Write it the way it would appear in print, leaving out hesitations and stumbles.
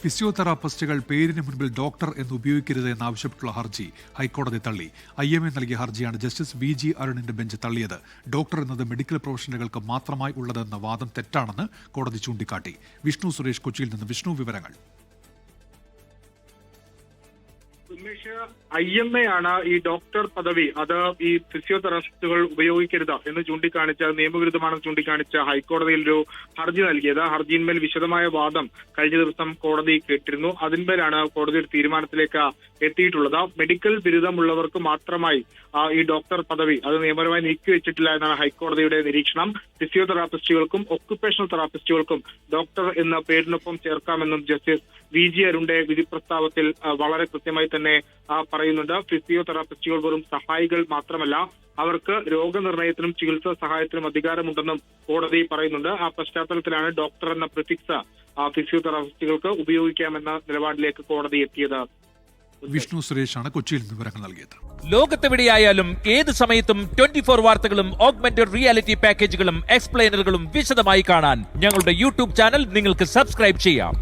ഫിസിയോതെറാപ്പിസ്റ്റുകൾ പേരിന് മുൻപിൽ ഡോക്ടർ എന്ന് ഉപയോഗിക്കരുത് എന്നാവശ്യപ്പെട്ടുള്ള ഹർജി ഹൈക്കോടതി തള്ളി. IMA നൽകിയ ഹർജിയാണ് ജസ്റ്റിസ് VG അരുണിന്റെ ബെഞ്ച് തള്ളിയത്. ഡോക്ടർ എന്നത് മെഡിക്കൽ പ്രൊഫഷണലുകൾക്ക് മാത്രമായി ഉള്ളതെന്ന വാദം തെറ്റാണെന്ന് കോടതി ചൂണ്ടിക്കാട്ടി. വിഷ്ണു സുരേഷ് കൊച്ചിയിൽ നിന്ന്. വിഷ്ണു, വിവരങ്ങൾ. IMA ആണ് ഈ ഡോക്ടർ പദവി അത് ഈ ഫിസിയോതെറാപ്പിസ്റ്റുകൾ ഉപയോഗിക്കരുത് എന്ന് ചൂണ്ടിക്കാണിച്ച് നിയമവിരുദ്ധമാണെന്ന് ചൂണ്ടിക്കാണിച്ച് ഹൈക്കോടതിയിൽ ഒരു ഹർജി നൽകിയത്. ഹർജിയിന്മേൽ വിശദമായ വാദം കഴിഞ്ഞ ദിവസം കോടതി കേട്ടിരുന്നു. അതിന്മേലാണ് കോടതി ഒരു തീരുമാനത്തിലേക്ക് എത്തിയിട്ടുള്ളത്. മെഡിക്കൽ ബിരുദമുള്ളവർക്ക് മാത്രമായി ഈ ഡോക്ടർ പദവി അത് നിയമപരമായി നീക്കിവെച്ചിട്ടില്ല എന്നാണ് ഹൈക്കോടതിയുടെ നിരീക്ഷണം. ഫിസിയോതെറാപ്പിസ്റ്റുകൾക്കും ഒക്യുപേഷണൽ തെറാപ്പിസ്റ്റുകൾക്കും ഡോക്ടർ എന്ന പേരിനൊപ്പം ചേർക്കാമെന്നും ജസ്റ്റിസ് VG അരുണിന്റെ വിധി പ്രസ്താവത്തിൽ വളരെ കൃത്യമായി തന്നെ പറയുന്നുണ്ട്. ഫിസിയോതെറാപ്പിസ്റ്റുകൾ വെറും സഹായികൾ മാത്രമല്ല, അവർക്ക് രോഗനിർണയത്തിനും ചികിത്സാ സഹായത്തിനും അധികാരമുണ്ടെന്നും കോടതി പറയുന്നുണ്ട്. ആ പശ്ചാത്തലത്തിലാണ് ഡോക്ടർ എന്ന പ്രിഫിക്സ് ഫിസിയോതെറാപ്പിസ്റ്റുകൾക്ക് ഉപയോഗിക്കാമെന്ന നിലപാടിലേക്ക് കോടതി എത്തിയത്. വിഷ്ണു സുരേഷാണ് കൊച്ചിയിൽ നിന്ന് വിവരങ്ങൾ നൽകിയത്. ലോകത്തെവിടെയായാലും ഏത് സമയത്തും 24 വാർത്തകളും ഓഗ്മെന്റഡ് റിയാലിറ്റി പാക്കേജുകളും എക്സ്പ്ലെയിനറുകളും വിശദമായി കാണാൻ ഞങ്ങളുടെ YouTube ചാനൽ നിങ്ങൾക്ക് സബ്സ്ക്രൈബ് ചെയ്യാം.